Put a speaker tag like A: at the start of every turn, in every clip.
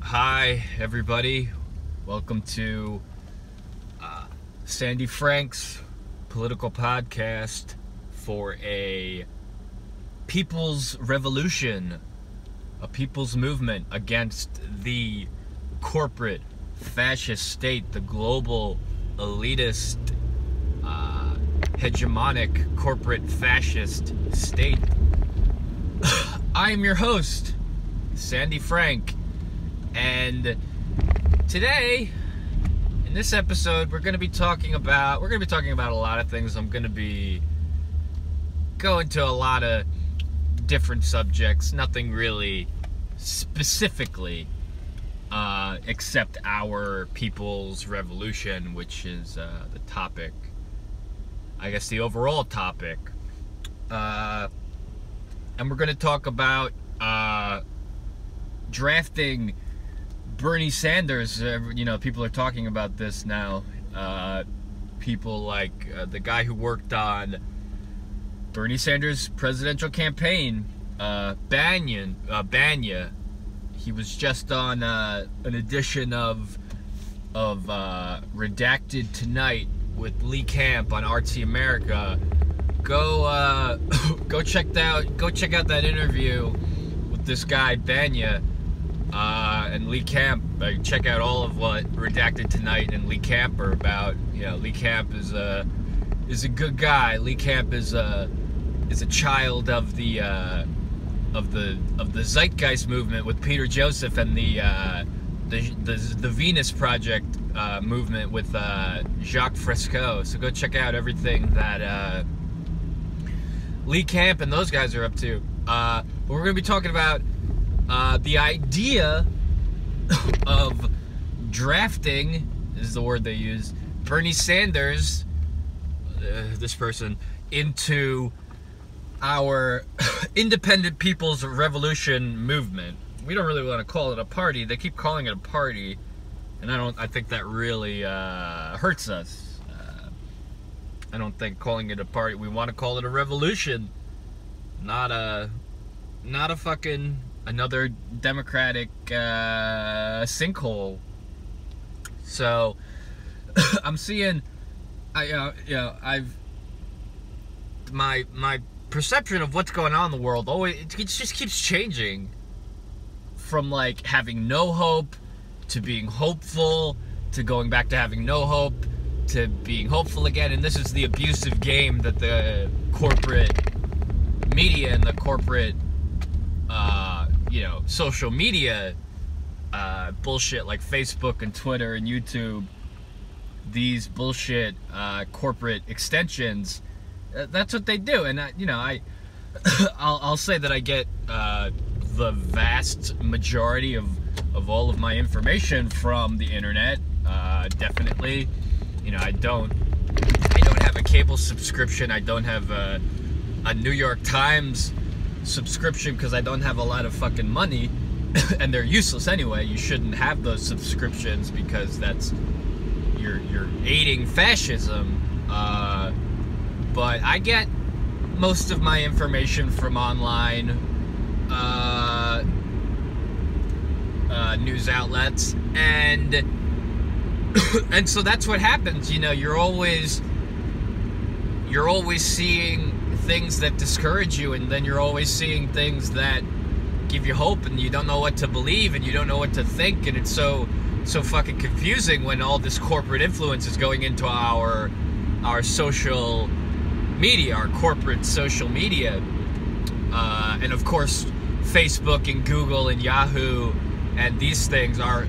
A: Hi, everybody. Welcome to Sandy Frank's political podcast for a people's revolution, a people's movement against the corporate fascist state, the global elitist, hegemonic corporate fascist state. I am your host, Sandy Frank. And today, in this episode, we're going to be talking about a lot of things. I'm going to be going to a lot of different subjects, nothing really specifically, except our people's revolution, which is the topic, I guess the overall topic. And we're going to talk about drafting Bernie Sanders. People are talking about this now. People like the guy who worked on Bernie Sanders' presidential campaign, Banya. He was just on an edition of Redacted Tonight with Lee Camp on RT America. Go check out that interview with this guy Banya. And Lee Camp. Check out all of what Redacted Tonight and Lee Camp are about. Lee Camp is a good guy. Lee Camp is a child of the Zeitgeist movement with Peter Joseph and the Venus Project movement with Jacques Fresco. So go check out everything that Lee Camp and those guys are up to. But we're going to be talking about the idea of drafting, is the word they use, Bernie Sanders, this person, into our independent people's revolution movement. We don't really want to call it a party. They keep calling it a party, and I think that really hurts us. I don't think calling it a party. We want to call it a revolution, not a fucking another Democratic sinkhole. So I'm seeing, my perception of what's going on in the world it just keeps changing. From like having no hope to being hopeful to going back to having no hope to being hopeful again. And this is the abusive game that the corporate media and the corporate social media bullshit like Facebook and Twitter and YouTube, these bullshit corporate extensions, that's what they do. And I'll say that I get the vast majority of all of my information from the internet. Definitely, I don't have a cable subscription. I don't have a New York Times subscription because I don't have a lot of fucking money, and they're useless anyway. You shouldn't have those subscriptions because you're aiding fascism. But I get most of my information from online news outlets, and so that's what happens. You're always seeing things that discourage you, and then you're always seeing things that give you hope, and you don't know what to believe, and you don't know what to think, and it's so fucking confusing when all this corporate influence is going into our social media, our corporate social media, and of course Facebook and Google and Yahoo and these things are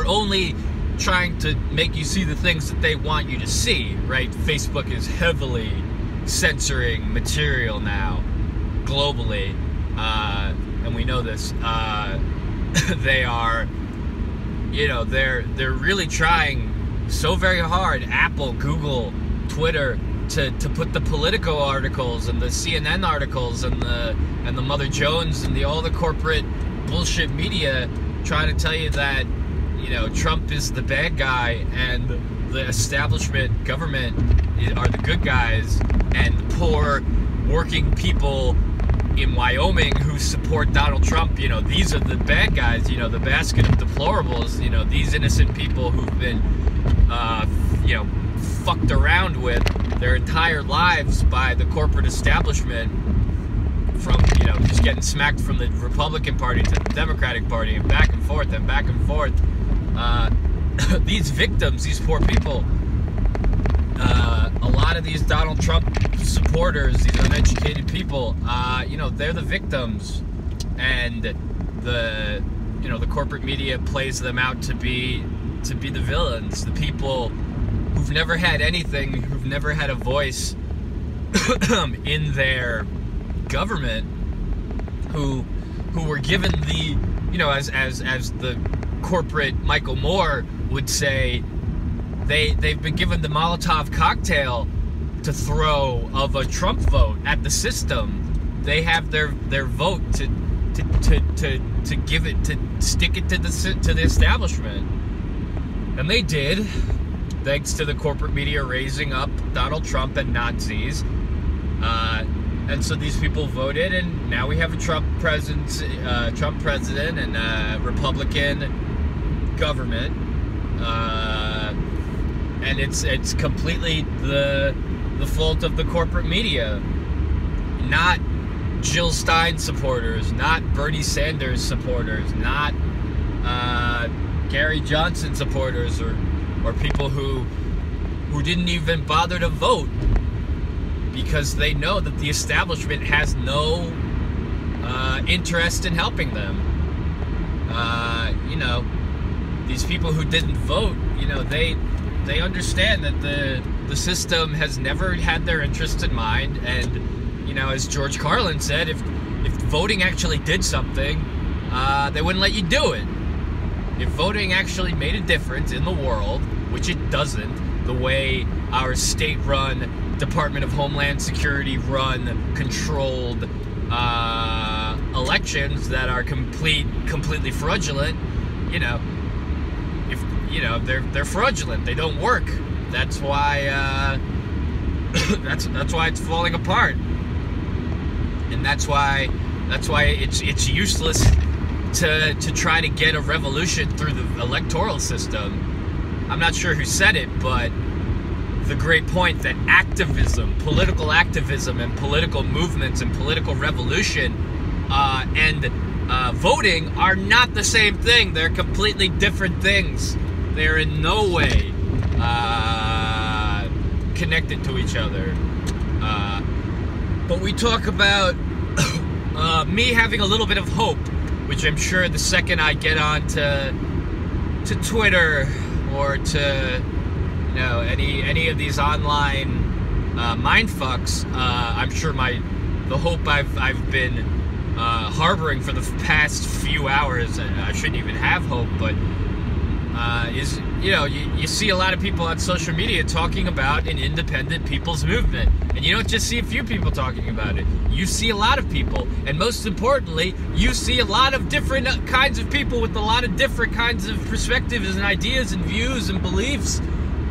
A: only trying to make you see the things that they want you to see, right? Facebook is heavily censoring material now, globally, and we know this. They are, they're really trying so very hard, Apple, Google, Twitter, to put the Politico articles and the CNN articles and the Mother Jones and all the corporate bullshit media trying to tell you that Trump is the bad guy and the establishment government are the good guys, and poor working people in Wyoming who support Donald Trump, you know, these are the bad guys, you know, the basket of deplorables, you know, these innocent people who've been, you know, fucked around with their entire lives by the corporate establishment, from, you know, just getting smacked from the Republican Party to the Democratic Party and back and forth and back and forth. These victims, these poor people, a lot of these Donald Trump supporters, these uneducated people, you know, they're the victims, and the, you know, the corporate media plays them out to be the villains, the people who've never had anything, who've never had a voice in their government, who were given the, you know, as the corporate Michael Moore would say, they've been given the Molotov cocktail to throw of a Trump vote at the system. They have their vote to give it, to stick it to the establishment, and they did, thanks to the corporate media raising up Donald Trump and Nazis. And so these people voted, and now we have a Trump president and a Republican government, and it's completely the fault of the corporate media, not Jill Stein supporters, not Bernie Sanders supporters, not Gary Johnson supporters, or people who didn't even bother to vote, because they know that the establishment has no interest in helping them. You know, these people who didn't vote, you know, they understand that the system has never had their interest in mind, and, you know, as George Carlin said, if voting actually did something, they wouldn't let you do it. If voting actually made a difference in the world, which it doesn't, the way our state-run, Department of Homeland Security run, controlled elections that are completely fraudulent, you know, if, you know, they're fraudulent, they don't work. That's why that's why it's falling apart, and that's why it's useless to try to get a revolution through the electoral system. I'm not sure who said it, but the great point that activism, political activism, and political movements and political revolution and voting are not the same thing. They're completely different things. They're in no way connected to each other. But we talk about me having a little bit of hope, which I'm sure the second I get on to Twitter or to, you know, any of these online mindfucks, I'm sure the hope I've been harboring for the past few hours, I shouldn't even have hope, but is, you know, you see a lot of people on social media talking about an independent people's movement, and you don't just see a few people talking about it. You see a lot of people, and most importantly, you see a lot of different kinds of people with a lot of different kinds of perspectives and ideas and views and beliefs,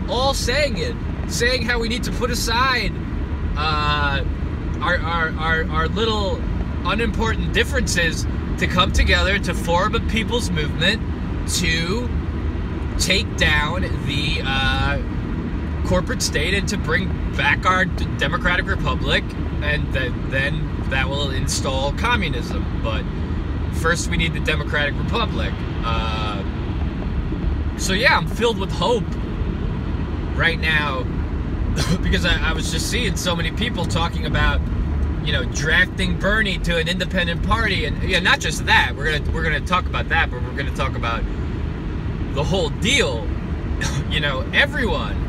A: all saying it, saying how we need to put aside our little unimportant differences to come together to form a people's movement to take down the corporate state and to bring back our democratic republic, and then that will install communism. But first we need the democratic republic. So yeah, I'm filled with hope right now because I was just seeing so many people talking about, you know, drafting Bernie to an independent party, and yeah, not just that. We're gonna talk about that, but we're gonna talk about the whole deal. You know, everyone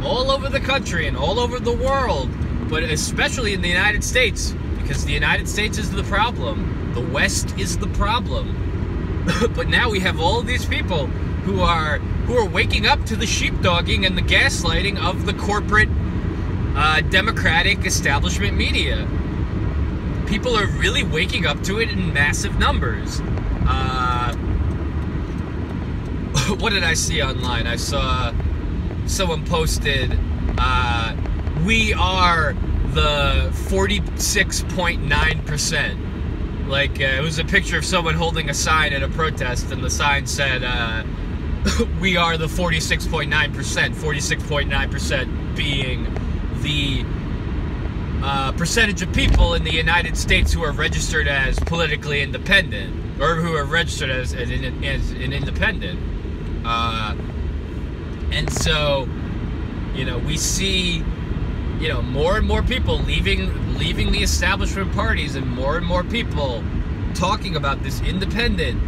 A: all over the country and all over the world, but especially in the United States, because the United States is the problem. The West is the problem. But now we have all these people who are waking up to the sheepdogging and the gaslighting of the corporate democratic establishment media. People are really waking up to it in massive numbers. What did I see online? I saw someone posted, we are the 46.9%. Like, it was a picture of someone holding a sign at a protest, and the sign said, we are the 46.9%, 46.9% being the percentage of people in the United States who are registered as politically independent, or who are registered as an independent. And so, you know, we see, you know, more and more people leaving the establishment parties, and more people talking about this independent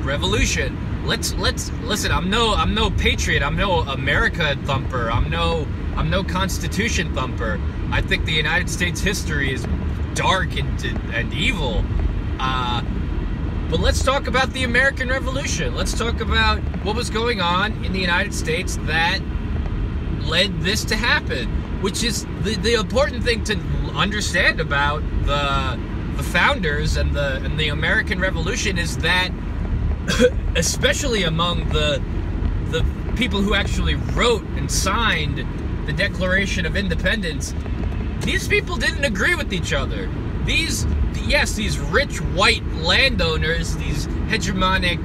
A: revolution. Let's listen. I'm no patriot. I'm no America thumper. I'm no Constitution thumper. I think the United States history is dark and evil. But let's talk about the American Revolution. Let's talk about what was going on in the United States that led this to happen, which is the important thing to understand about the founders and the American Revolution is that, especially among the people who actually wrote and signed the Declaration of Independence, these people didn't agree with each other. These rich white landowners, these hegemonic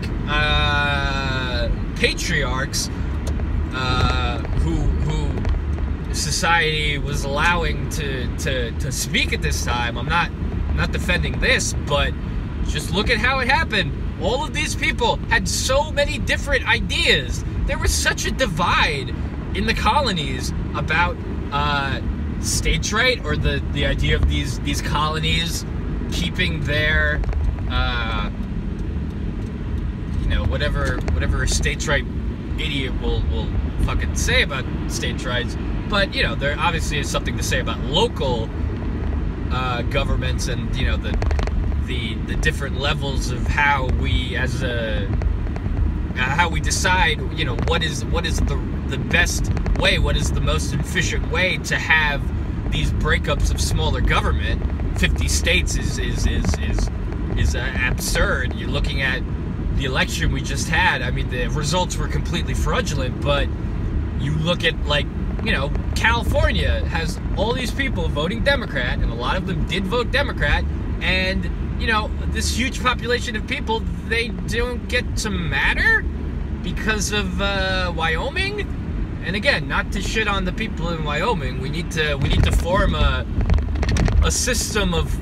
A: patriarchs, who society was allowing to speak at this time. I'm not defending this, but just look at how it happened. All of these people had so many different ideas. There was such a divide in the colonies about states' right, or the idea of these colonies keeping their you know, whatever a states' right idiot will fucking say about states' rights. But, you know, there obviously is something to say about local governments, and, you know, the different levels of how we how we decide, you know, what is the best way, what is the most efficient way to have these breakups of smaller government. 50 states is absurd. You're looking at the election we just had. I mean, the results were completely fraudulent, but you look at, like, you know, California has all these people voting Democrat, and a lot of them did vote Democrat, and, you know, this huge population of people, they don't get to matter because of Wyoming. And again, not to shit on the people in Wyoming, we need to form a system of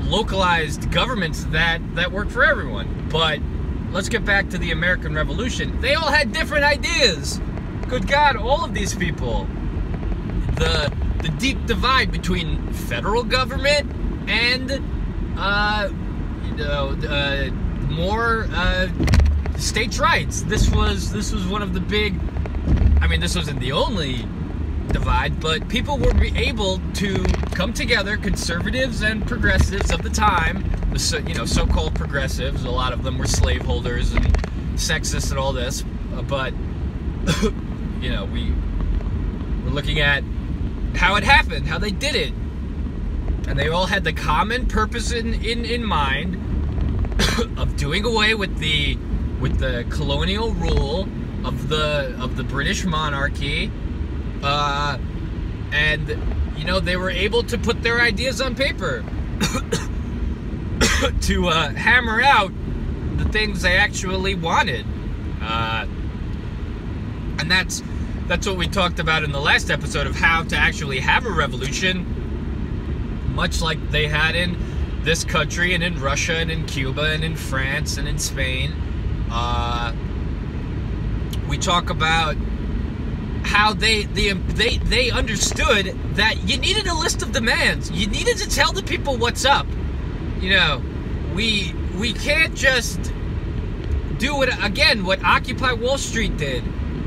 A: localized governments that work for everyone. But let's get back to the American Revolution. They all had different ideas. Good God, all of these people. The deep divide between federal government and more states' rights. This was one of the big. I mean, this wasn't the only divide, but people were able to come together, conservatives and progressives of the time. You know, so-called progressives. A lot of them were slaveholders and sexist and all this, but you know, we're looking at how it happened, how they did it, and they all had the common purpose in mind of doing away with the colonial rule of the British monarchy, and, you know, they were able to put their ideas on paper to hammer out the things they actually wanted, and that's what we talked about in the last episode of how to actually have a revolution, much like they had in this country and in Russia and in Cuba and in France and in Spain. We talk about how they understood that you needed a list of demands. You needed to tell the people what's up. You know, we can't just do what Occupy Wall Street did,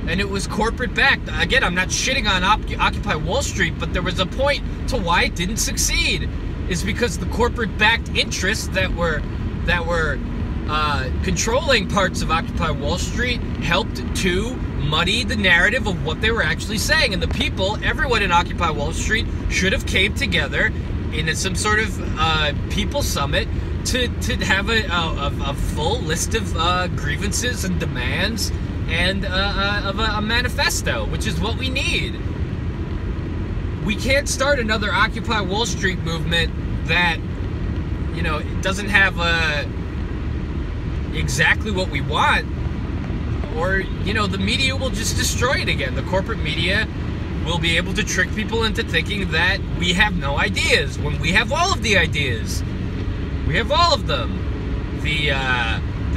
A: and it was corporate backed. Again, I'm not shitting on Occupy Wall Street, but there was a point to why it didn't succeed. Is because the corporate backed interests that were controlling parts of Occupy Wall Street helped to muddy the narrative of what they were actually saying. And the people, everyone in Occupy Wall Street, should have came together in some sort of people summit to have a full list of grievances and demands and of a manifesto, which is what we need. we can't start another Occupy Wall Street movement that, you know, it doesn't have exactly what we want, or, you know, the media will just destroy it again. The corporate media will be able to trick people into thinking that we have no ideas, when we have all of the ideas. We have all of them. The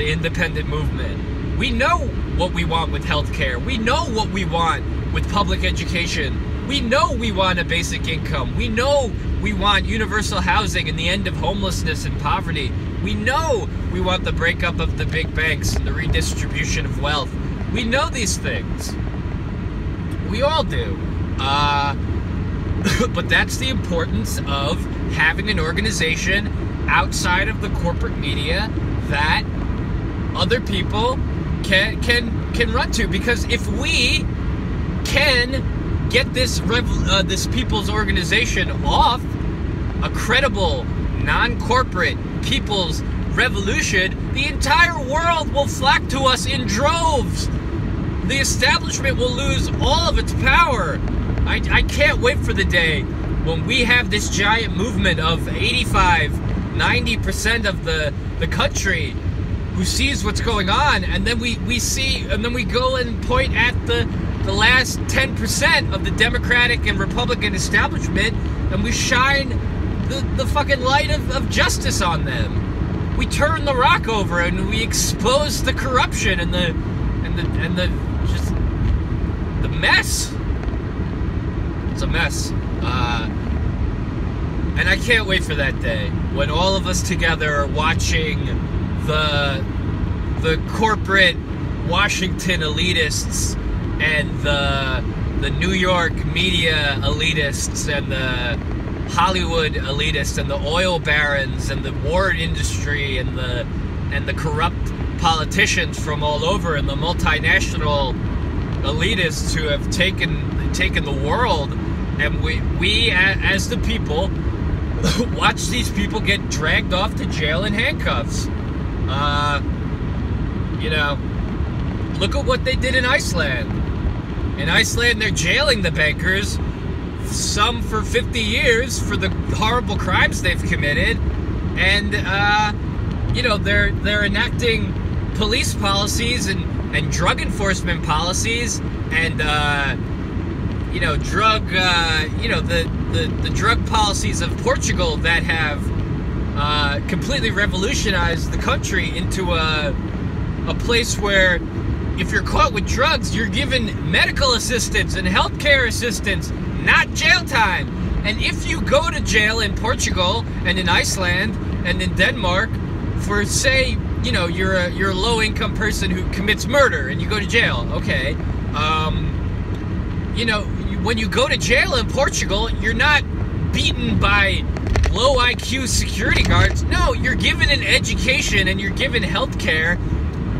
A: independent movement. We know what we want with healthcare. We know what we want with public education. We know we want a basic income. We know we want universal housing and the end of homelessness and poverty. We know we want the breakup of the big banks and the redistribution of wealth. We know these things. We all do. But that's the importance of having an organization outside of the corporate media that other people can run to. Because if we can get this people's organization off, a credible, non-corporate people's revolution, the entire world will flock to us in droves. The establishment will lose all of its power. I can't wait for the day when we have this giant movement of 85-90% of the country who sees what's going on, and then we go and point at the last 10% of the Democratic and Republican establishment, and we shine the fucking light of justice on them. We turn the rock over and we expose the corruption and the just the mess. It's a mess. And I can't wait for that day when all of us together are watching the corporate Washington elitists and the New York media elitists and the Hollywood elitists and the oil barons and the war industry and the corrupt politicians from all over and the multinational elitists who have taken the world, and we as the people watch these people get dragged off to jail in handcuffs. You know, look at what they did in Iceland. In Iceland, they're jailing the bankers, some for 50 years for the horrible crimes they've committed, and you know, they're enacting police policies and drug enforcement policies and you know, the drug policies of Portugal that have completely revolutionized the country into a place where if you're caught with drugs, you're given medical assistance and healthcare assistance, not jail time. And if you go to jail in Portugal and in Iceland and in Denmark for, say, you know, you're a low-income person who commits murder and you go to jail, okay, you know, when you go to jail in Portugal, you're not beaten by low IQ security guards. No, you're given an education and you're given health care.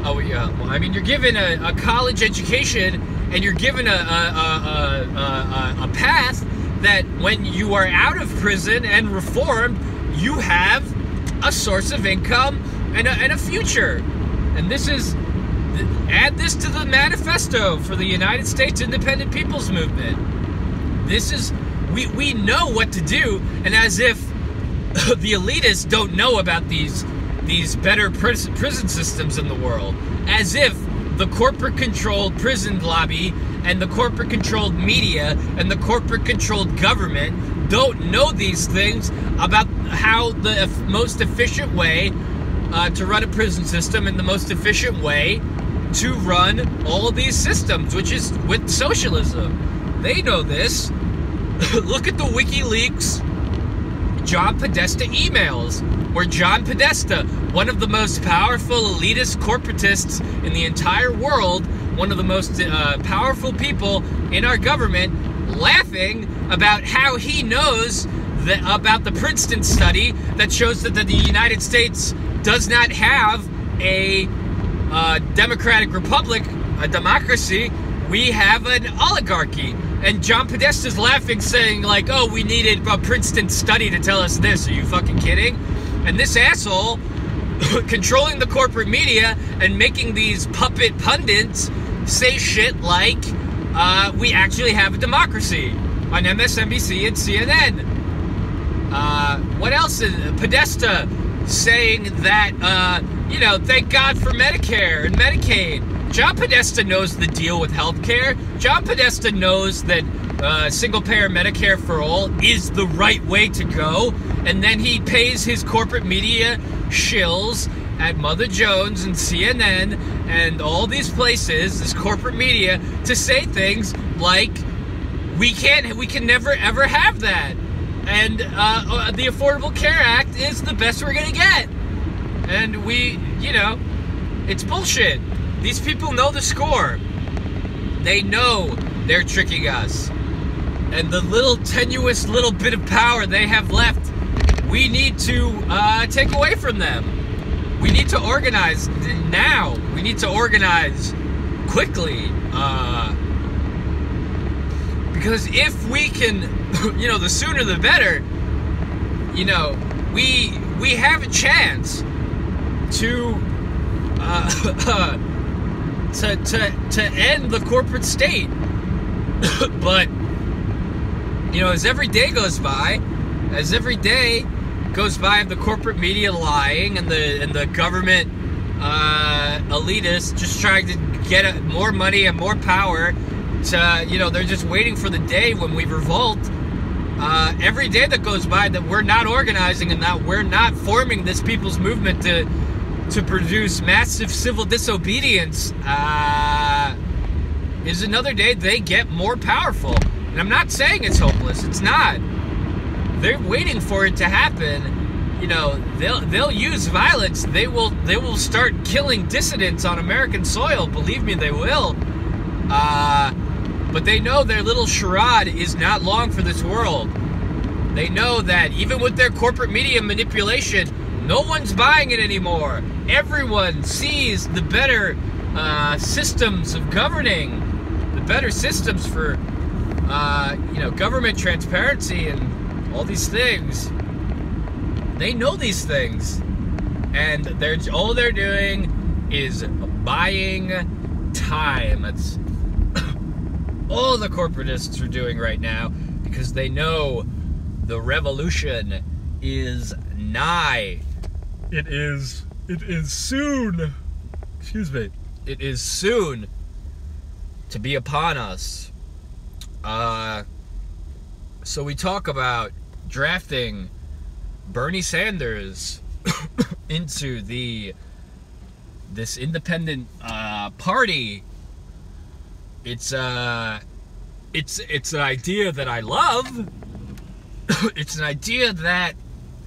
A: Oh, yeah, well, I mean, you're given a college education and you're given a path that when you are out of prison and reformed, you have a source of income and a future. And this is, add this to the manifesto for the United States Independent Peoples Movement. This is, we know what to do, and as if the elitists don't know about these better prison systems in the world, as if the corporate-controlled prison lobby and the corporate-controlled media and the corporate-controlled government don't know these things about how the most efficient way to run a prison system and the most efficient way to run all of these systems, which is with socialism. They know this. Look at the WikiLeaks John Podesta emails, where John Podesta, one of the most powerful elitist corporatists in the entire world, one of the most powerful people in our government, laughing about how he knows about the Princeton study that shows that the United States does not have a democratic republic, a democracy. We have an oligarchy. And John Podesta's laughing, saying like, oh, we needed a Princeton study to tell us this. Are you fucking kidding? And this asshole, controlling the corporate media and making these puppet pundits say shit like, we actually have a democracy. on MSNBC and CNN. What else is Podesta saying that, you know, thank God for Medicare and Medicaid. John Podesta knows the deal with healthcare. John Podesta knows that single-payer Medicare for all is the right way to go. And then he pays his corporate media shills at Mother Jones and CNN and all these places, this corporate media, to say things like, we can never ever have that. And the Affordable Care Act is the best we're gonna get. And you know, it's bullshit. These people know the score. They know they're tricking us. And the little tenuous little bit of power they have left, we need to take away from them. We need to organize now. We need to organize quickly. Because if we can, you know, the sooner the better, you know, we have a chance to end the corporate state. But, you know, as every day goes by of the corporate media lying and the government elitists just trying to get more money and more power, to, you know, they're just waiting for the day when we revolt. Every day that goes by that we're not organizing and that we're not forming this people's movement to produce massive civil disobedience is another day they get more powerful. And I'm not saying it's hopeless. It's not. They're waiting for it to happen. You know, they'll use violence. They will start killing dissidents on American soil. Believe me, they will. But they know their little charade is not long for this world. They know that even with their corporate media manipulation, no one's buying it anymore. Everyone sees the better systems of governing, the better systems for, you know, government transparency and all these things. They know these things, and all they're doing is buying time. That's all the corporatists are doing right now, because they know the revolution is nigh. It is soon. Excuse me. It is soon to be upon us. So we talk about drafting Bernie Sanders into this independent party. It's an idea that I love. It's an idea that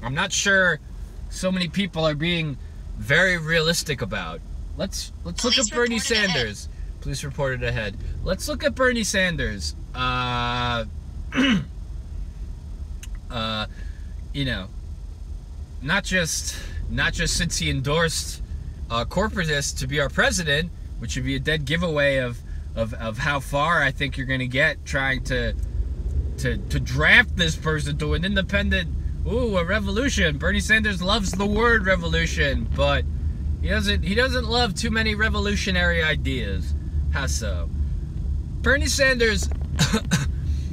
A: I'm not sure so many people are being very realistic about. Let's look at Bernie Sanders. Police reported ahead. Let's look at Bernie Sanders. You know, not just since he endorsed corporatists to be our president, which would be a dead giveaway of how far I think you're going to get trying to draft this person to an independent, a revolution. Bernie Sanders loves the word revolution, but he doesn't love too many revolutionary ideas. How so? Bernie Sanders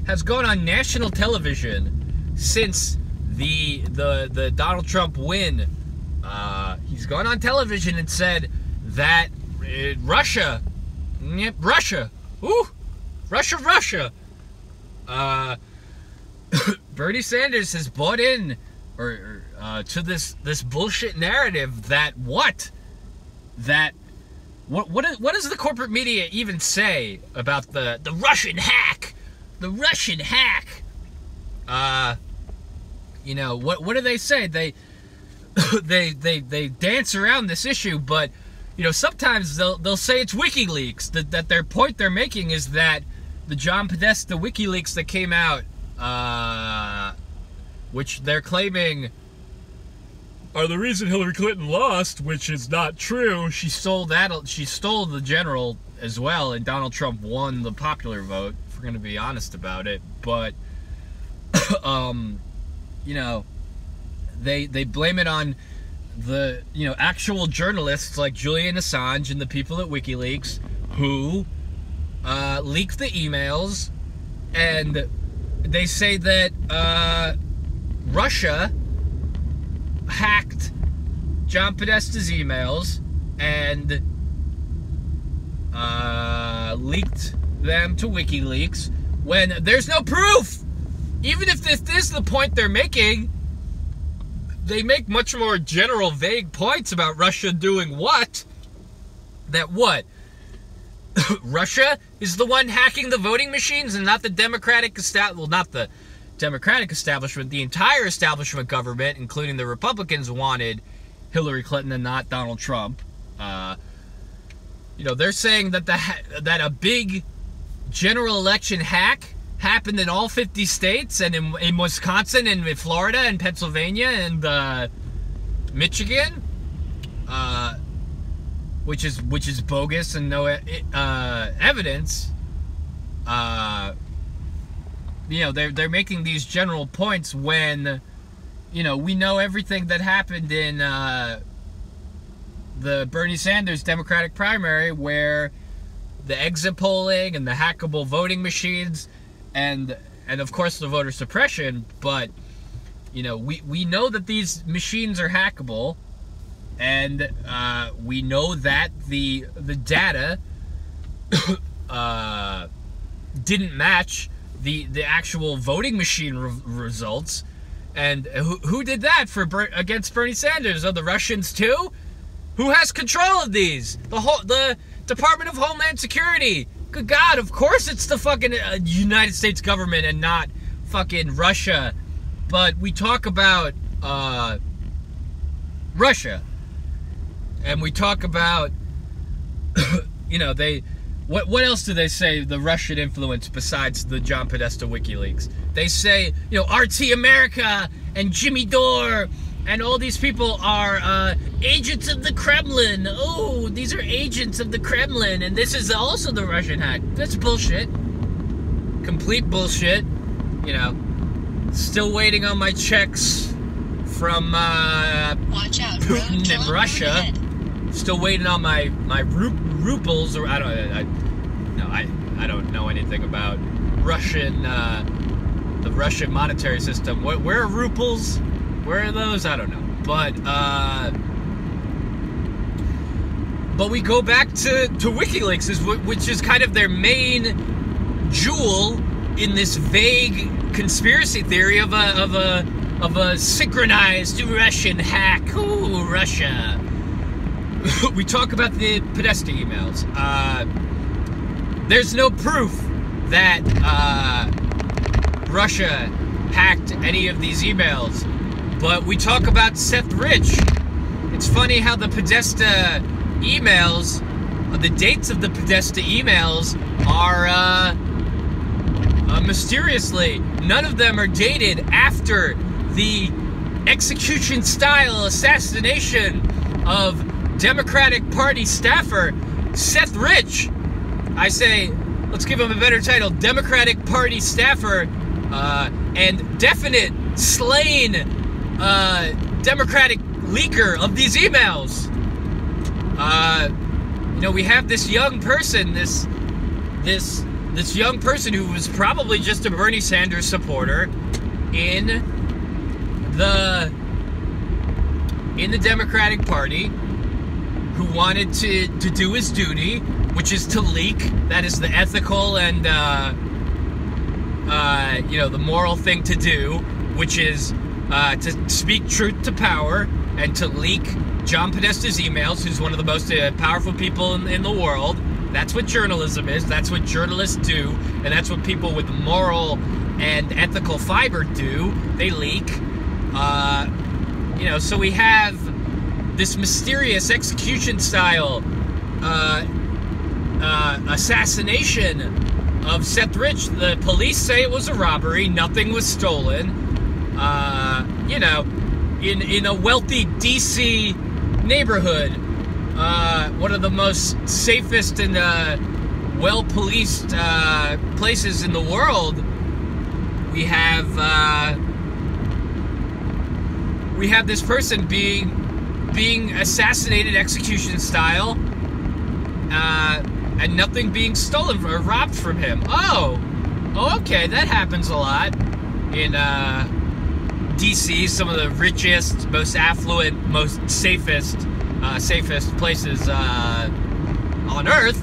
A: has gone on national television since the Donald Trump win. He's gone on television and said that Russia. Russia. Bernie Sanders has bought in to this bullshit narrative that what does the corporate media even say about the Russian hack? The Russian hack. You know, what do they say? They dance around this issue, but you know, sometimes they'll say it's WikiLeaks. That their point they're making is that the John Podesta WikiLeaks that came out, which they're claiming are the reason Hillary Clinton lost, which is not true. She stole the general as well, and Donald Trump won the popular vote, if we're going to be honest about it. But you know, they blame it on the, you know, actual journalists like Julian Assange and the people at WikiLeaks who leaked the emails and they say that Russia hacked John Podesta's emails and leaked them to WikiLeaks when there's no proof. Even if this is the point they're making, they make much more general, vague points about Russia doing what? That what? Russia is the one hacking the voting machines and not the Democratic establishment. Well, not the Democratic establishment. The entire establishment government, including the Republicans, wanted Hillary Clinton and not Donald Trump. You know, they're saying that that a big general election hack happened in all 50 states and in Wisconsin and in Florida and Pennsylvania and Michigan, which is bogus and no evidence. You know, they're making these general points when, you know, we know everything that happened in the Bernie Sanders Democratic primary, where the exit polling and the hackable voting machines and of course the voter suppression. But, you know, we know that these machines are hackable, and we know that the data didn't match the actual voting machine results. And who did that against Bernie Sanders? Oh, the Russians too? Who has control of these? The Department of Homeland Security. Good God, of course it's the fucking United States government and not fucking Russia. But we talk about Russia, and we talk about you know, what else do they say the Russian influence besides the John Podesta WikiLeaks? They say, you know, RT America and Jimmy Dore and all these people are agents of the Kremlin. Oh, these are agents of the Kremlin, and this is also the Russian hack. That's bullshit. Complete bullshit. You know, still waiting on my checks from
B: Watch out,
A: Putin and Russia. Still waiting on my rubles, or I don't know anything about Russian the Russian monetary system. Where are rubles? Where are those? I don't know. But we go back to WikiLeaks, which is kind of their main jewel in this vague conspiracy theory of a synchronized Russian hack. Ooh, Russia. We talk about the Podesta emails. There's no proof that Russia hacked any of these emails, but we talk about Seth Rich. It's funny how the Podesta emails, the dates of the Podesta emails are mysteriously, none of them are dated after the execution-style assassination of Democratic Party staffer Seth Rich. I say, let's give him a better title: Democratic Party staffer and definite slain Democratic leaker of these emails. You know, we have this young person, this young person who was probably just a Bernie Sanders supporter in the Democratic Party, who wanted to do his duty, which is to leak. That is the ethical and you know, the moral thing to do, which is to speak truth to power and to leak John Podesta's emails, who's one of the most powerful people in the world. That's what journalism is. That's what journalists do, and that's what people with moral and ethical fiber do. They leak. You know, so we have this mysterious execution-style assassination of Seth Rich. The police say it was a robbery. Nothing was stolen. You know, in a wealthy D.C. neighborhood, one of the most safest and well-policed places in the world, we have this person being assassinated execution style, and nothing being stolen or robbed from him. Oh, Oh, okay, that happens a lot in DC, some of the richest, most affluent, most safest places on Earth.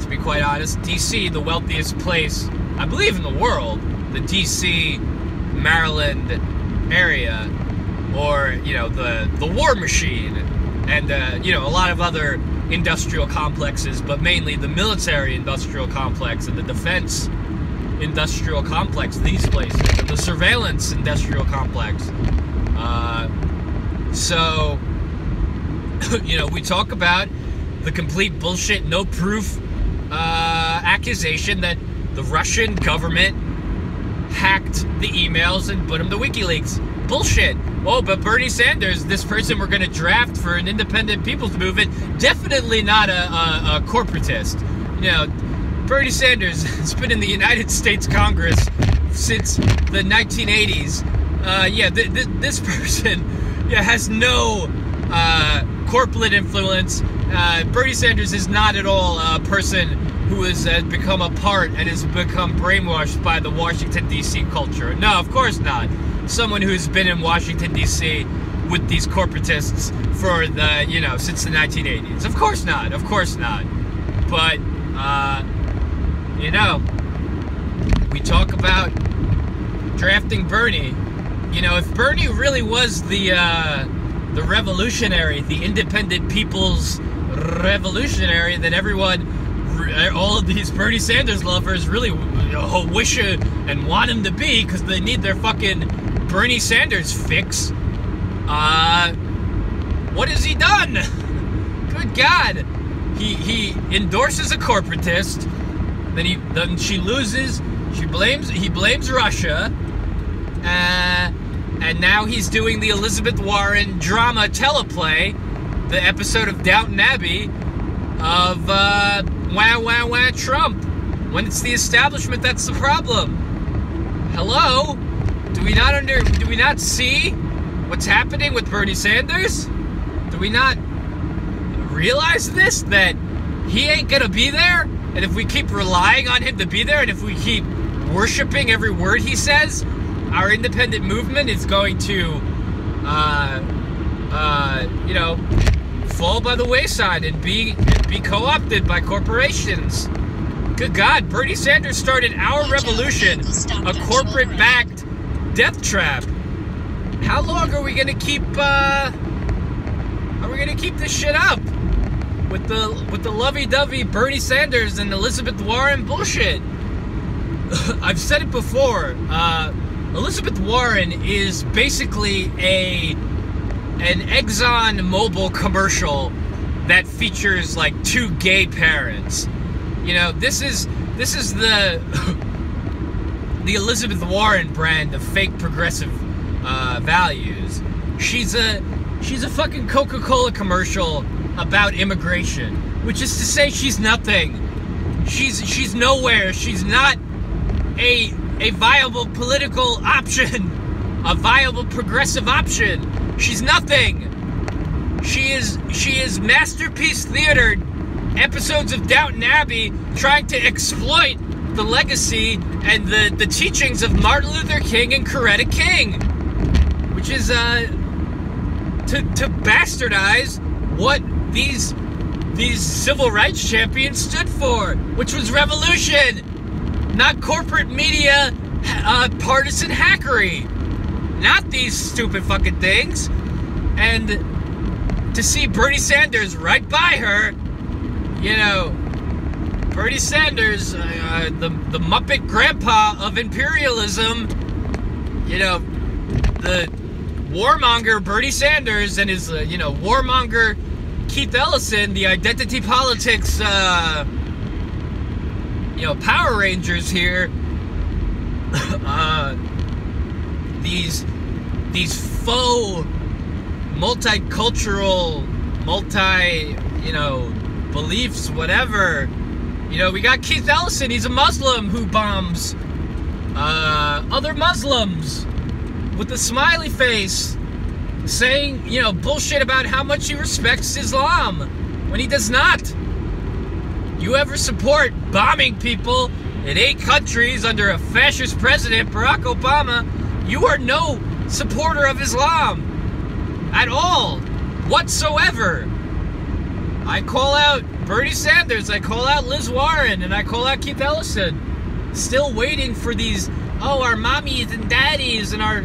A: To be quite honest, DC, the wealthiest place, I believe, in the world, the DC, Maryland area, or, you know, the war machine, and, you know, a lot of other industrial complexes, but mainly the military industrial complex and the defense industrial complex, these places, and the surveillance industrial complex. So, you know, we talk about the complete bullshit, no proof accusation that the Russian government hacked the emails and put them to WikiLeaks. Bullshit. Oh, but Bernie Sanders, this person we're going to draft for an independent people's movement, definitely not a corporatist. You know, Bernie Sanders has been in the United States Congress since the 1980s. Yeah, this person has no corporate influence. Bernie Sanders is not at all a person who has become a part and has become brainwashed by the Washington, D.C. culture. No, of course not. Someone who's been in Washington, D.C. with these corporatists for the, you know, since the 1980s. Of course not. Of course not. But, you know, we talk about drafting Bernie. You know, if Bernie really was the revolutionary, the independent people's revolutionary that everyone, all of these Bernie Sanders lovers really wish and want him to be, because they need their fucking Bernie Sanders fix. What has he done? Good God. He endorses a corporatist, then she loses, he blames Russia, and now he's doing the Elizabeth Warren drama teleplay, the episode of Downton Abbey of wah wah wah Trump. When it's the establishment that's the problem. Hello? Do we not see what's happening with Bernie Sanders? Do we not realize this, that he ain't gonna be there? And if we keep relying on him to be there, and if we keep worshiping every word he says, our independent movement is going to, you know, fall by the wayside and be co-opted by corporations. Good God, Bernie Sanders started our revolution, a corporate-backed death trap. How long are we gonna keep this shit up with the lovey-dovey Bernie Sanders and Elizabeth Warren bullshit? I've said it before. Elizabeth Warren is basically an Exxon Mobil commercial that features like two gay parents. You know, this is the Elizabeth Warren brand of fake progressive values. She's a fucking Coca-Cola commercial about immigration, which is to say she's nothing. She's nowhere. She's not a viable political option, a viable progressive option. She's nothing. She is masterpiece theater, episodes of Downton Abbey trying to exploit the legacy and the teachings of Martin Luther King and Coretta King, which is to bastardize what these civil rights champions stood for, which was revolution, not corporate media partisan hackery, not these stupid fucking things. And to see Bernie Sanders right by her, you know, Bernie Sanders, the Muppet grandpa of imperialism, you know, the warmonger Bernie Sanders and his, you know, warmonger Keith Ellison, the identity politics, you know, Power Rangers here, these faux multicultural, you know, beliefs, whatever. You know, we got Keith Ellison, he's a Muslim who bombs other Muslims with a smiley face, saying, you know, bullshit about how much he respects Islam when he does not. You ever support bombing people in 8 countries under a fascist president, Barack Obama, you are no supporter of Islam at all, whatsoever. I call out Bernie Sanders, I call out Liz Warren, and I call out Keith Ellison. Still waiting for these, our mommies and daddies and our,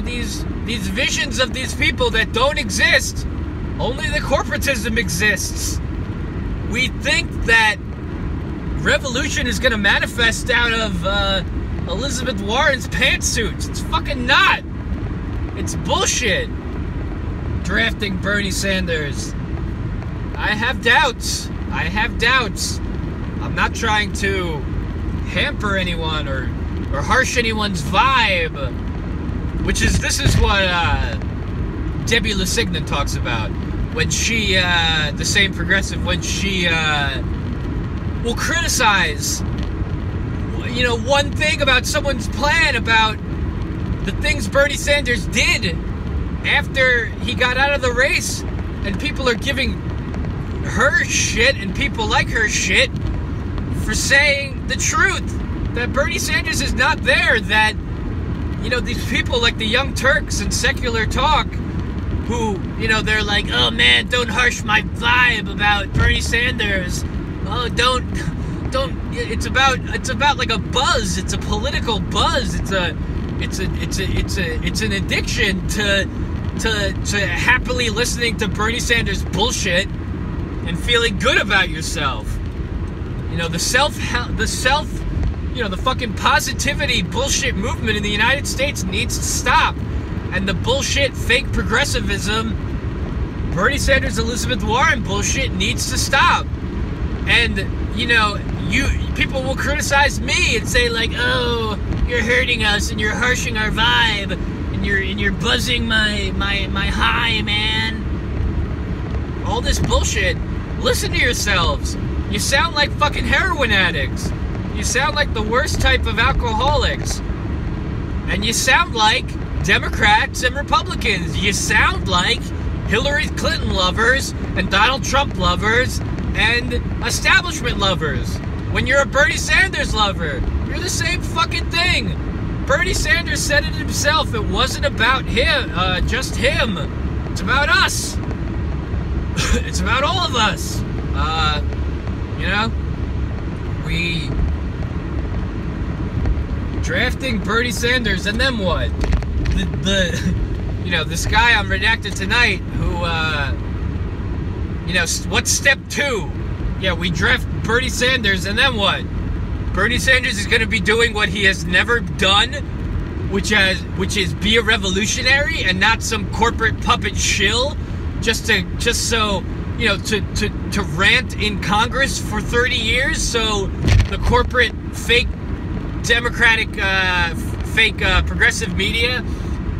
A: these visions of these people that don't exist. Only the corporatism exists. We think that revolution is going to manifest out of Elizabeth Warren's pantsuits. It's fucking not. It's bullshit. Drafting Bernie Sanders. I have doubts. I'm not trying to hamper anyone or harsh anyone's vibe. This is what Debbie Lusignan talks about when she, the same progressive, when she will criticize, one thing about someone's plan, about the things Bernie Sanders did after he got out of the race, and people are giving her shit and people like her shit for saying the truth, that Bernie Sanders is not there, that these people like the Young Turks and Secular Talk, who, they're like, oh man, don't harsh my vibe about Bernie Sanders. Oh, don't, it's about like a buzz. It's a political buzz. It's an addiction to happily listening to Bernie Sanders bullshit and feeling good about yourself. The fucking positivity bullshit movement in the United States needs to stop. And the bullshit fake progressivism, Bernie Sanders, Elizabeth Warren bullshit needs to stop. And, people will criticize me and say like, oh, you're hurting us and you're harshing our vibe and you're buzzing my high, man. All this bullshit. Listen to yourselves. You sound like fucking heroin addicts. You sound like the worst type of alcoholics. And you sound like Democrats and Republicans. You sound like Hillary Clinton lovers and Donald Trump lovers and establishment lovers. When you're a Bernie Sanders lover, you're the same fucking thing. Bernie Sanders said it himself. It wasn't about him, just him. It's about us. It's about all of us. We drafting Bernie Sanders, and then what? This guy on Redacted Tonight who, what's step 2? Yeah, we draft Bernie Sanders, and then what? Bernie Sanders is going to be doing what he has never done, which is be a revolutionary and not some corporate puppet shill, just so to rant in Congress for 30 years, so the corporate fake Democratic fake progressive media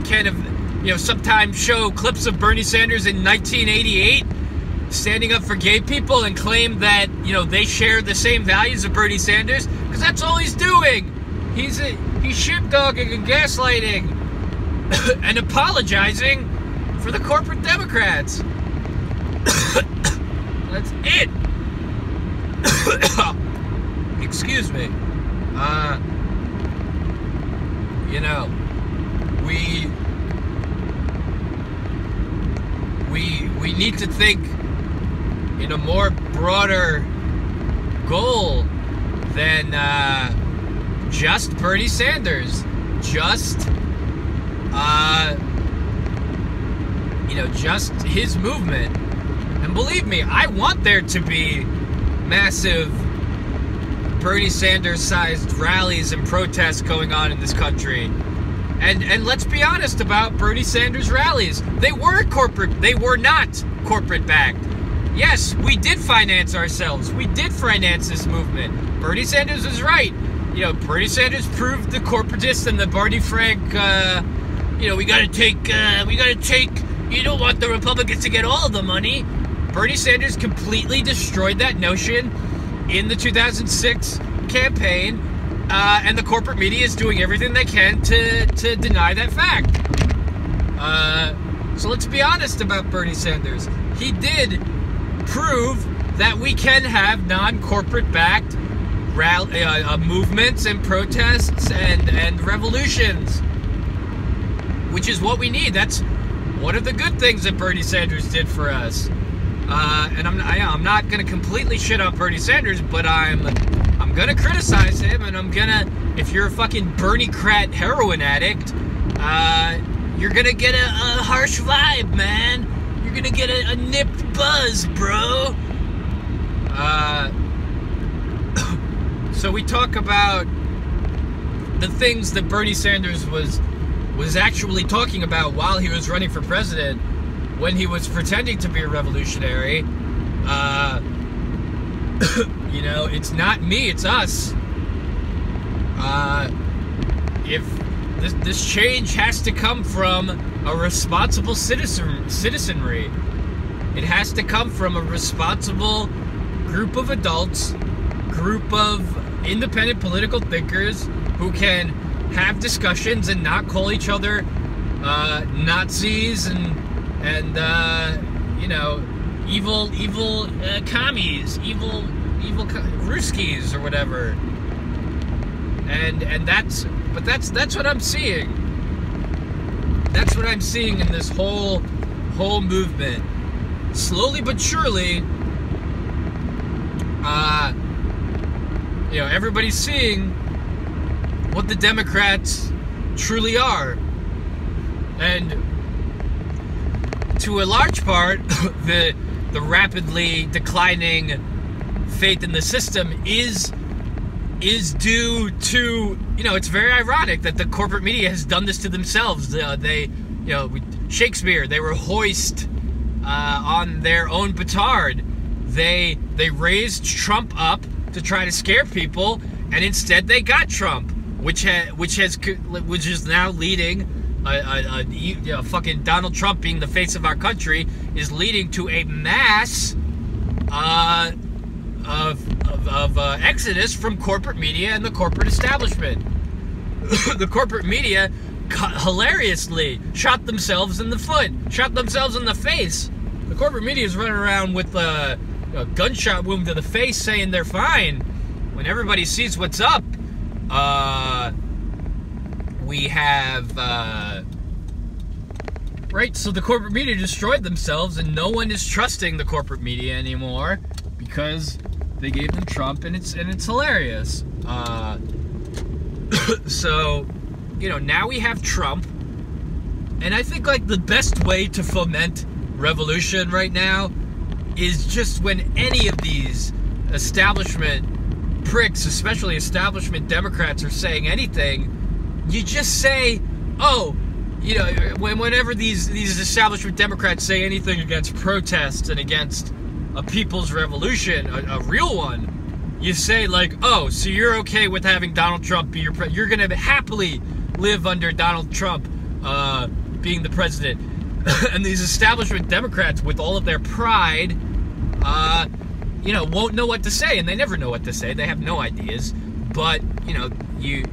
A: kind of sometimes show clips of Bernie Sanders in 1988 standing up for gay people and claim that they share the same values of Bernie Sanders, because that's all he's doing. He's sheepdogging and gaslighting and apologizing for the corporate Democrats. That's it. Excuse me. We need to think in a more broader goal than just Bernie Sanders, just his movement. And believe me, I want there to be massive Bernie Sanders-sized rallies and protests going on in this country. And let's be honest about Bernie Sanders rallies. They were not corporate-backed. Yes, we did finance ourselves. We did finance this movement. Bernie Sanders was right. Bernie Sanders proved the corporatists and the Barney Frank, we gotta take, you don't want the Republicans to get all the money. Bernie Sanders completely destroyed that notion in the 2006 campaign, and the corporate media is doing everything they can to deny that fact. So let's be honest about Bernie Sanders. He did prove that we can have non-corporate backed movements and protests and revolutions, which is what we need. That's one of the good things that Bernie Sanders did for us. And I'm not going to completely shit on Bernie Sanders, but I'm going to criticize him, and I'm going to, if you're a fucking Berniecrat heroin addict, you're going to get a harsh vibe, man. You're going to get a nipped buzz, bro. So we talk about the things that Bernie Sanders was actually talking about while he was running for president, when he was pretending to be a revolutionary. You know, it's not me, it's us. If this change has to come from a responsible citizenry, it has to come from a responsible group of adults, group of independent political thinkers who can have discussions and not call each other Nazis and you know, evil commies, evil Ruskies or whatever. And that's what I'm seeing. That's what I'm seeing in this whole movement. Slowly but surely, you know, everybody's seeing what the Democrats truly are. And to a large part, the rapidly declining faith in the system is due to, you know, it's very ironic that the corporate media has done this to themselves. They, you know, Shakespeare, they were hoist on their own petard. They raised Trump up to try to scare people, and instead they got Trump, which is now leading. You know, fucking Donald Trump being the face of our country is leading to a mass of exodus from corporate media and the corporate establishment. The corporate media hilariously shot themselves in the foot, shot themselves in the face. The corporate media is running around with a gunshot wound to the face saying they're fine, when everybody sees what's up. We have, right, so the corporate media destroyed themselves, and no one is trusting the corporate media anymore because they gave them Trump, and it's hilarious. So, you know, now we have Trump, and I think, like, the best way to foment revolution right now is just when any of these establishment pricks, especially establishment Democrats, are saying anything, you just say, oh, you know, whenever these establishment Democrats say anything against protests and against a people's revolution, a real one, you say, like, oh, so you're okay with having Donald Trump be your president? You're going to happily live under Donald Trump being the president. And these establishment Democrats, with all of their pride, you know, won't know what to say, and they never know what to say. They have no ideas. But, you know, you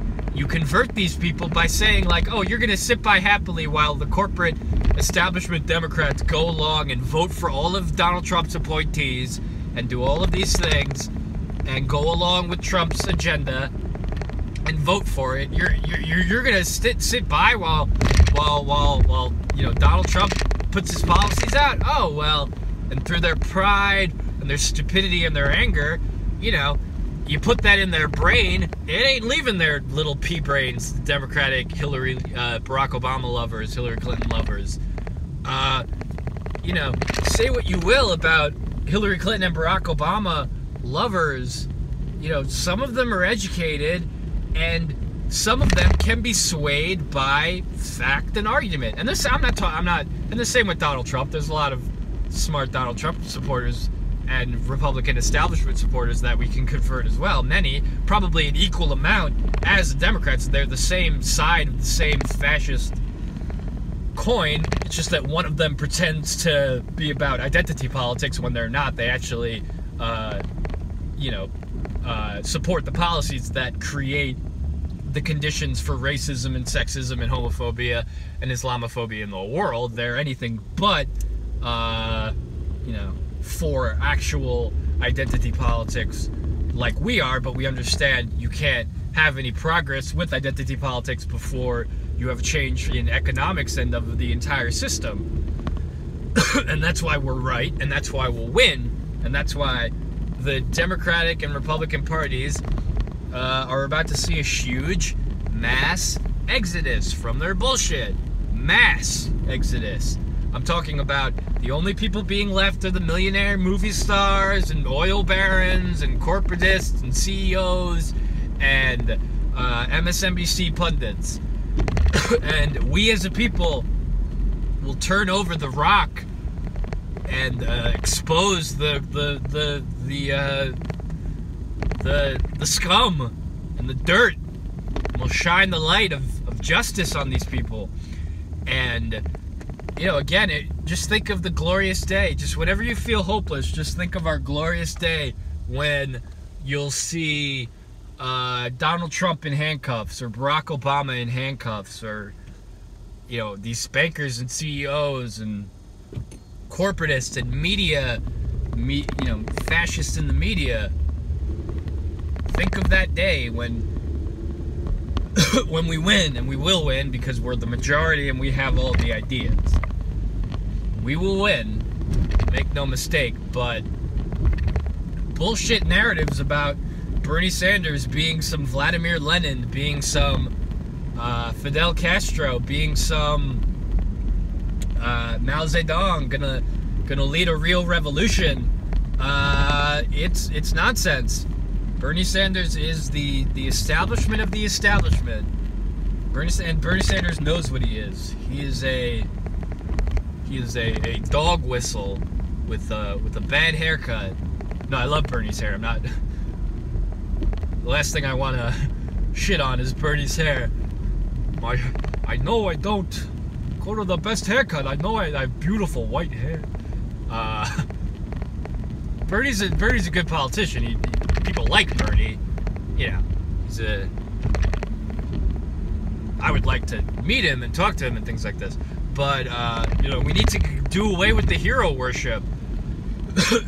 A: convert these people by saying, like, oh, you're going to sit by happily while the corporate establishment Democrats go along and vote for all of Donald Trump's appointees and do all of these things and go along with Trump's agenda and vote for it. You're going to sit by while you know, Donald Trump puts his policies out. Oh, well, and through their pride and their stupidity and their anger, you know, you put that in their brain, it ain't leaving their little pea brains, the Democratic Barack Obama lovers, Hillary Clinton lovers. You know, say what you will about Hillary Clinton and Barack Obama lovers, you know, some of them are educated, and some of them can be swayed by fact and argument. And this, I'm not, and the same with Donald Trump. There's a lot of smart Donald Trump supporters and Republican establishment supporters that we can convert as well. Many, probably an equal amount as the Democrats. They're the same side of the same fascist coin. It's just that one of them pretends to be about identity politics when they're not. They actually, you know, support the policies that create the conditions for racism and sexism and homophobia and Islamophobia in the world. They're anything but, you know, for actual identity politics like we are, but we understand you can't have any progress with identity politics before you have a change in economics and of the entire system. And that's why we're right, and that's why we'll win, and that's why the Democratic and Republican parties are about to see a huge mass exodus from their bullshit. Mass exodus. I'm talking about the only people being left are the millionaire movie stars and oil barons and corporatists and CEOs and MSNBC pundits. And we as a people will turn over the rock and expose the scum and the dirt. And we'll shine the light of justice on these people. And you know, again, just think of the glorious day. Just whenever you feel hopeless, just think of our glorious day when you'll see Donald Trump in handcuffs, or Barack Obama in handcuffs, or, you know, these bankers and CEOs and corporatists and media, you know, fascists in the media. Think of that day when when we win, and we will win because we're the majority and we have all the ideas. We will win, make no mistake, but bullshit narratives about Bernie Sanders being some Vladimir Lenin, being some Fidel Castro, being some Mao Zedong, gonna lead a real revolution, it's nonsense. Bernie Sanders is the establishment of the establishment. Bernie Sanders knows what he is. He is a dog whistle with a bad haircut. No, I love Bernie's hair. I'm not. The last thing I want to shit on is Bernie's hair. I know I don't go to the best haircut. I know I have beautiful white hair. Bernie's a good politician. People like Bernie. You know, I would like to meet him and talk to him and things like this. But, you know, we need to do away with the hero worship.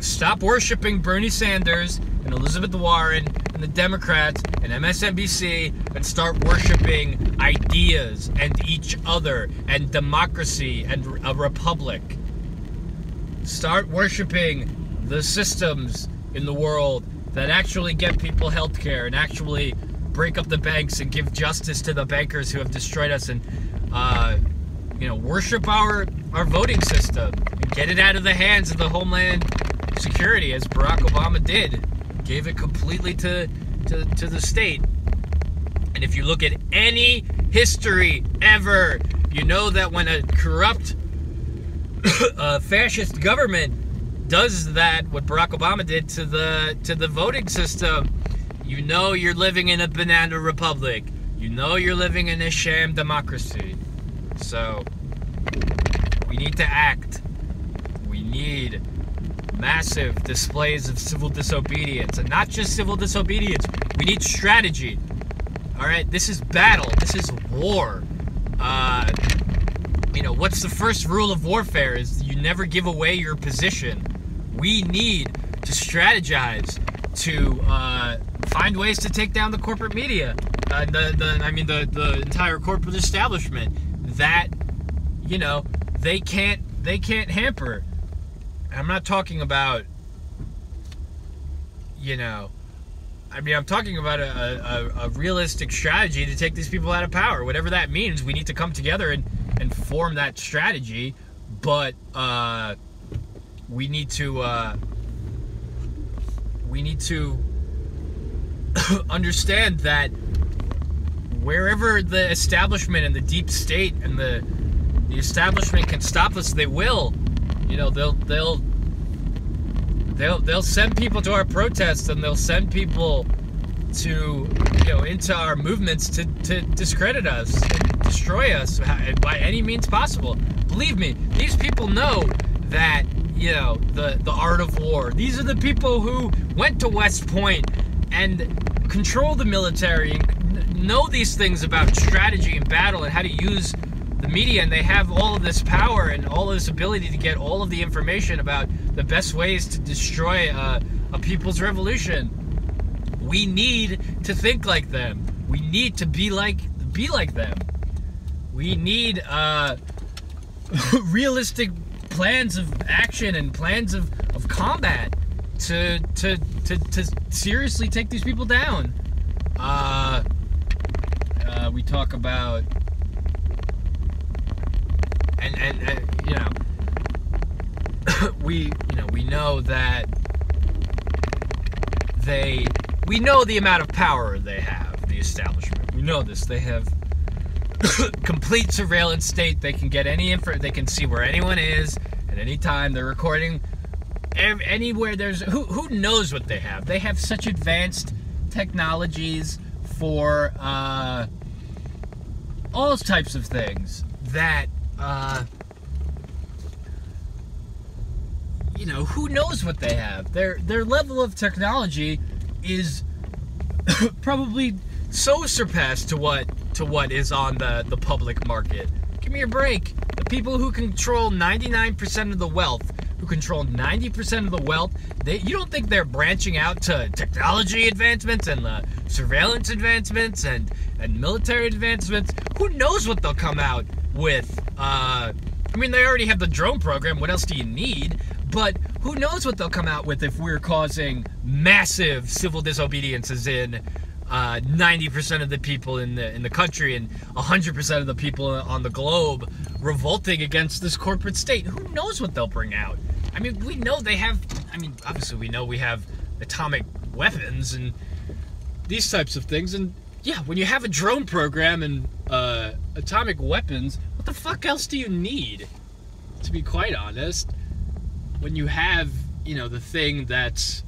A: Stop worshiping Bernie Sanders and Elizabeth Warren and the Democrats and MSNBC, and start worshiping ideas and each other and democracy and a republic. Start worshiping the systems in the world that actually get people health care and actually break up the banks and give justice to the bankers who have destroyed us, and you know, worship our voting system and get it out of the hands of the Homeland Security, as Barack Obama did. Gave it completely to the state. And if you look at any history ever, you know that when a corrupt fascist government does that, what Barack Obama did to the voting system, you know you're living in a banana republic. You know you're living in a sham democracy. So, we need to act. We need massive displays of civil disobedience. And not just civil disobedience. We need strategy. Alright? This is battle. This is war. You know, what's the first rule of warfare is you never give away your position. We need to strategize to find ways to take down the corporate media. The entire corporate establishment that, you know, they can't hamper. I'm not talking about, you know, I'm talking about a realistic strategy to take these people out of power. Whatever that means, we need to come together and form that strategy. But we need to understand that wherever the establishment and the deep state and the establishment can stop us, they will. You know, they'll send people to our protests, and they'll send people to, you know, into our movements to discredit us and destroy us by any means possible. Believe me, these people know that, you know, the art of war. These are the people who went to West Point and control the military and know these things about strategy and battle and how to use the media, and they have all of this power and all of this ability to get all of the information about the best ways to destroy a people's revolution. We need to think like them. We need to be like them. We need realistic plans of action and plans of combat to seriously take these people down. We talk about and you know, we know that we know the amount of power they have, the establishment. We know this. They have complete surveillance state. They can get any info. They can see where anyone is at any time. They're recording anywhere. There's who knows what they have. They have such advanced technologies for all types of things that you know, who knows what they have. Their level of technology is probably so surpassed to what is on the public market. Give me a break. The people who control 99% of the wealth, who control 90% of the wealth, you don't think they're branching out to technology advancements and surveillance advancements and military advancements? Who knows what they'll come out with? I mean, they already have the drone program. What else do you need? But who knows what they'll come out with if we're causing massive civil disobediences in 90% of the people in the country and 100% of the people on the globe revolting against this corporate state. Who knows what they'll bring out? I mean, we know they have, I mean, obviously we know we have atomic weapons and these types of things. And yeah, when you have a drone program and atomic weapons, what the fuck else do you need? To be quite honest, when you have, you know, the thing that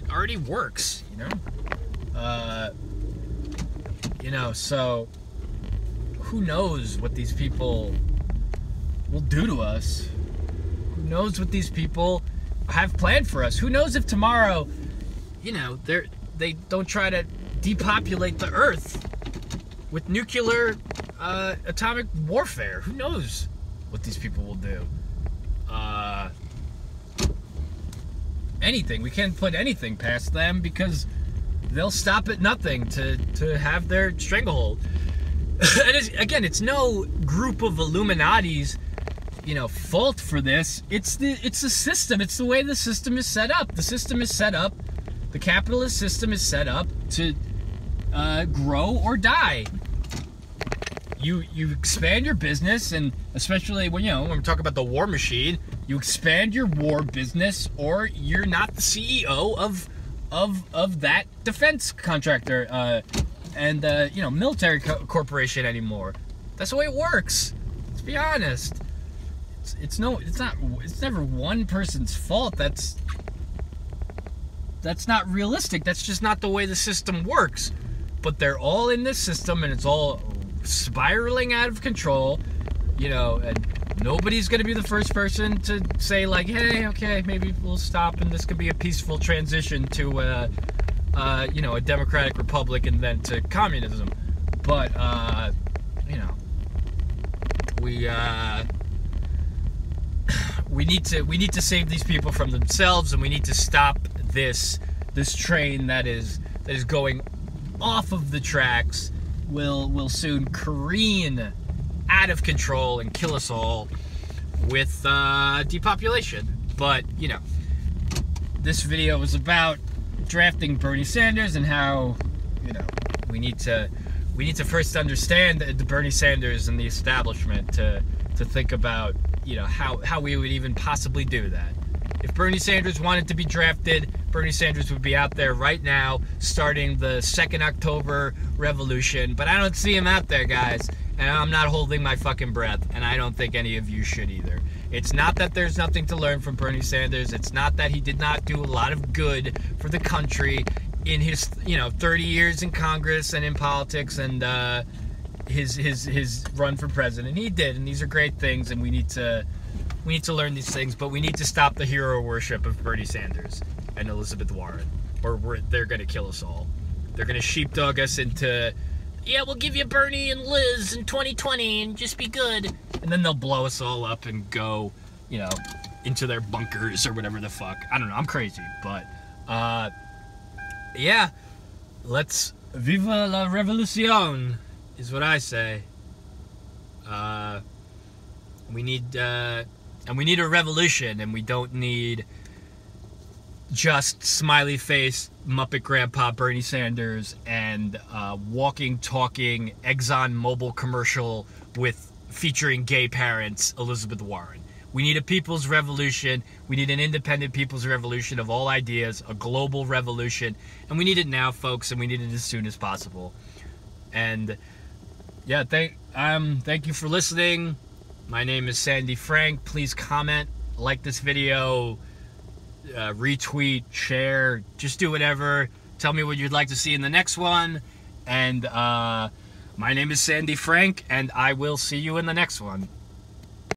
A: already works, you know? You know, so who knows what these people will do to us? Who knows what these people have planned for us? Who knows if tomorrow, you know, they don't try to depopulate the Earth with nuclear atomic warfare? Who knows what these people will do? Anything. We can't put anything past them because they'll stop at nothing to have their stranglehold. And it's no group of Illuminati's, you know, fault for this. It's the system. It's the way the system is set up. The system is set up. The capitalist system is set up to grow or die. You expand your business, and especially when we're talking about the war machine, you expand your war business, or you're not the CEO of that defense contractor and military corporation anymore. That's the way it works. Let's be honest. It's never one person's fault. That's not realistic. That's just not the way the system works. But they're all in this system, and it's all spiraling out of control, and nobody's going to be the first person to say, like, hey, okay, maybe we'll stop and this could be a peaceful transition to a democratic republic and then to communism. But we need to save these people from themselves, and we need to stop this train that is going off of the tracks. Will soon careen out of control and kill us all with depopulation. But this video was about drafting Bernie Sanders and how we need to first understand the Bernie Sanders and the establishment to think about how we would even possibly do that. If Bernie Sanders wanted to be drafted, Bernie Sanders would be out there right now starting the 2nd October revolution. But I don't see him out there, guys. And I'm not holding my fucking breath. And I don't think any of you should either. It's not that there's nothing to learn from Bernie Sanders. It's not that he did not do a lot of good for the country in his 30 years in Congress and in politics and his run for president. He did, and these are great things, and we need to learn these things, but we need to stop the hero worship of Bernie Sanders and Elizabeth Warren, or they're going to kill us all. They're going to sheepdog us into, yeah, we'll give you Bernie and Liz in 2020 and just be good. And then they'll blow us all up and go, into their bunkers or whatever the fuck. I don't know. I'm crazy, but yeah, let's viva la revolution is what I say. We need a revolution, and we don't need just smiley face Muppet Grandpa Bernie Sanders and walking, talking Exxon Mobil commercial featuring gay parents Elizabeth Warren. We need a people's revolution. We need an independent people's revolution of all ideas, a global revolution, and we need it now, folks, and we need it as soon as possible. And yeah, thank you for listening. My name is Sandy Frank. Please comment, like this video, retweet, share, just do whatever. Tell me what you'd like to see in the next one. And my name is Sandy Frank, and I will see you in the next one.